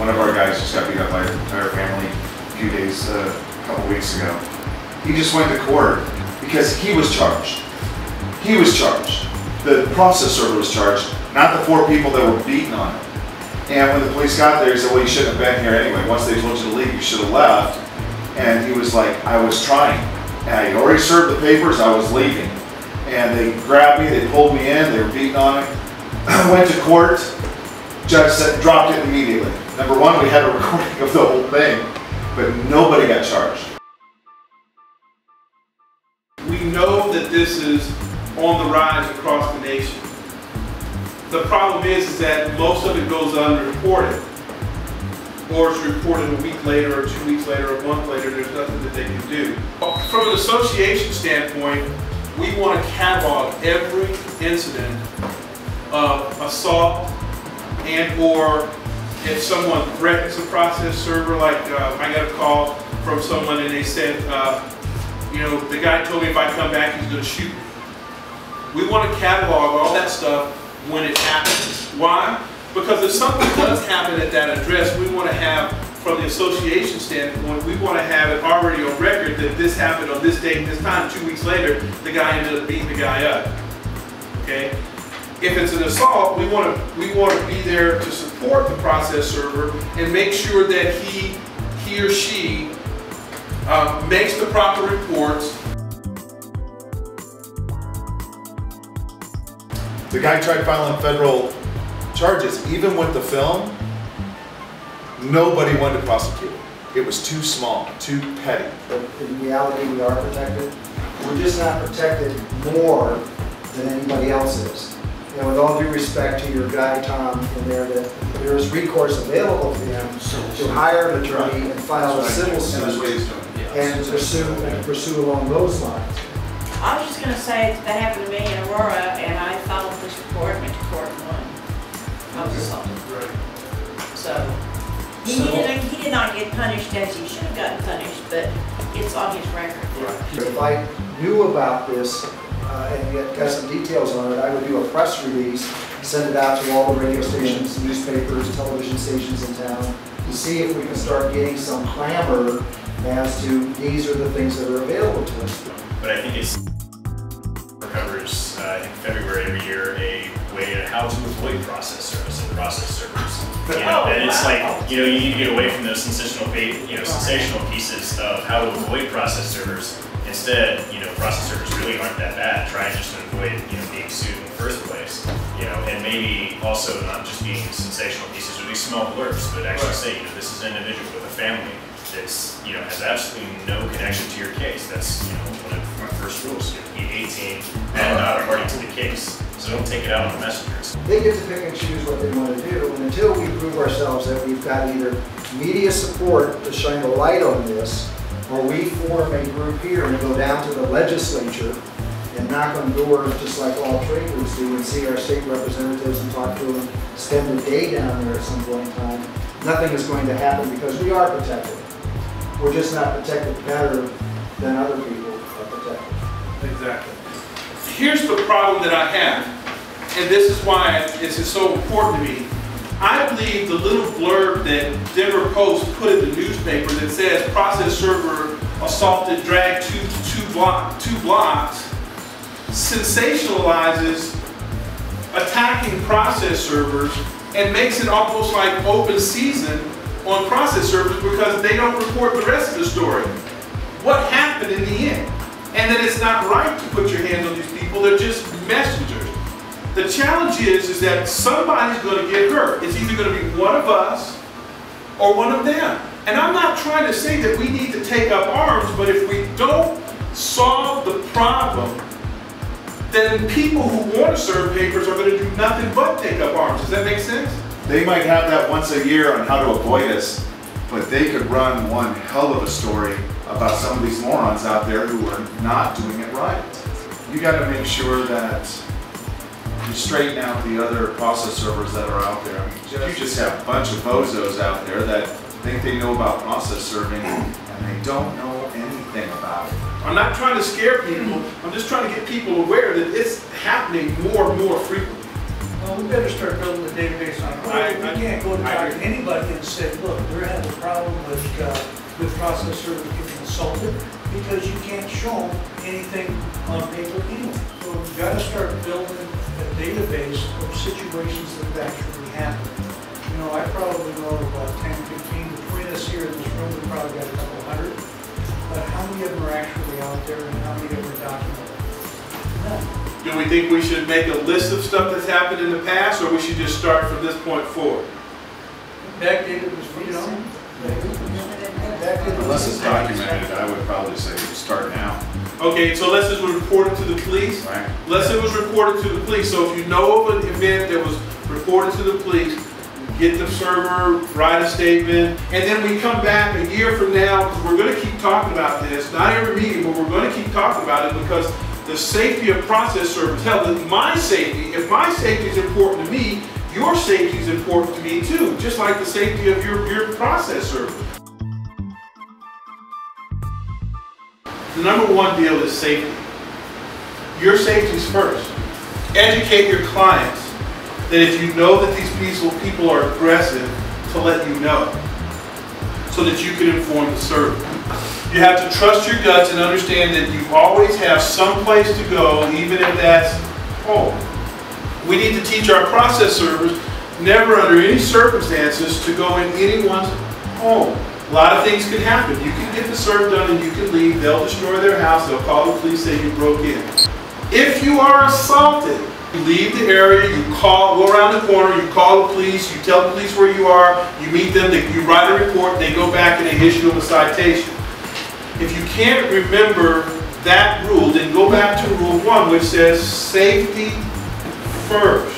One of our guys just got beat up by an entire family a couple weeks ago. He just went to court because he was charged. He was charged. The process server was charged, not the 4 people that were beaten on him. And when the police got there, he said, well, you shouldn't have been here anyway. Once they told you to leave, you should have left. And he was like, I was trying. And I already served the papers, I was leaving. And they grabbed me, they pulled me in, they were beating on me. I went to court, judge said, dropped it immediately. Number one, we had a recording of the whole thing, but nobody got charged. We know that this is on the rise across the nation. The problem is that most of it goes unreported, or it's reported a week later, or 2 weeks later, or a month later. There's nothing that they can do. From an association standpoint, we want to catalog every incident of assault and/or if someone threatens a process server. Like I got a call from someone and they said, you know, the guy told me if I come back, he's going to shoot me. We want to catalog all that stuff when it happens. Why? Because if something does happen at that address, we want to have, from the association standpoint, we want to have it already on record that this happened on this date, this time. 2 weeks later, the guy ended up beating the guy up. Okay? If it's an assault, we want to be there to support the process server and make sure that he or she makes the proper reports. The guy tried filing federal charges. Even with the film, nobody wanted to prosecute it. It was too small, too petty. But in reality, we are protected. We're just not protected more than anybody else is. And with all due respect to your guy, Tom, in there, that there is recourse available to him to hire an attorney and file a civil suit and pursue along those lines. I was just going to say that happened to me in Aurora, and I filed a police report, went to court, and won. I was assaulted. Right. So he did not get punished as he should have gotten punished, but it's on his record. Right. If I knew about this and yet got some details on it, I would do a press release, send it out to all the radio stations, newspapers, television stations in town, to see if we can start getting some clamor as to these are the things that are available to us. But I think it's covers in February every year a way to how to avoid process service and process servers. You know, and it's like, you know, you need to get away from those sensational pieces of how to avoid process servers. Instead, you know, process servers really aren't that bad. Try just to avoid, you know, being sued in the first place. You know, and maybe also not just being sensational pieces or these small blurbs, but actually say, you know, this is an individual with a family that's, you know, has absolutely no connection to your case. That's, you know, one of my first rules. You know, be 18 and not a party to the case. So don't take it out on the messengers. They get to pick and choose what they want to do, and until we prove ourselves that we've got either media support to shine a light on this, or we form a group here and go down to the legislature and knock on doors just like all trade groups do and see our state representatives and talk to them, spend a day down there at some point in time, nothing is going to happen because we are protected. We're just not protected better than other people are protected. Exactly. Here's the problem that I have, and this is why this is so important to me. I believe the little blurb that Denver Post put in the newspaper that says process server assaulted, dragged two blocks, sensationalizes attacking process servers and makes it almost like open season on process servers because they don't report the rest of the story. What happened in the end? And that it's not right to put your hands on these people, they're just messengers. The challenge is that somebody's going to get hurt. It's either going to be one of us or one of them. And I'm not trying to say that we need to take up arms, but if we don't solve the problem, then people who want to serve papers are going to do nothing but take up arms. Does that make sense? They might have that once a year on how to avoid us, but they could run one hell of a story about some of these morons out there who are not doing it right. You got to make sure that you straighten out the other process servers that are out there. I mean, you just have a bunch of bozos out there that think they know about process serving and they don't know anything about it. I'm not trying to scare people. I'm just trying to get people aware that it's happening more and more frequently. Well, we better start building a database on it. We can't go to talk to anybody and say, look, we're having a problem with process servers getting assaulted, because you can't show them anything on paper anyway. So we've got to start building a database of situations that have actually happened. You know, I probably know about 10, 15, between us here in this room, we probably got a couple hundred. But how many of them are actually out there and how many of them are documented? None. Do we think we should make a list of stuff that's happened in the past, or we should just start from this point forward? Backdated was, you know, Unless it's documented, I would probably say start now. Okay, so let's say it was reported to the police. Right. Let's say it was reported to the police. So if you know of an event that was reported to the police, get the server, write a statement, and then we come back a year from now, because we're going to keep talking about this, not every meeting, but we're going to keep talking about it, because the safety of process servers, hell, my safety, if my safety is important to me, your safety is important to me too, just like the safety of your process server. The number one deal is safety. Your safety is first. Educate your clients that if you know that these people are aggressive, to let you know, so that you can inform the server. You have to trust your guts and understand that you always have some place to go, even if that's home. We need to teach our process servers never under any circumstances to go in anyone's home. A lot of things can happen. You can get the serve done and you can leave. They'll destroy their house. They'll call the police, say you broke in. If you are assaulted, you leave the area, you go around the corner, you call the police, you tell the police where you are, you meet them, you write a report, they go back and they issue them a citation. If you can't remember that rule, then go back to Rule 1, which says safety first.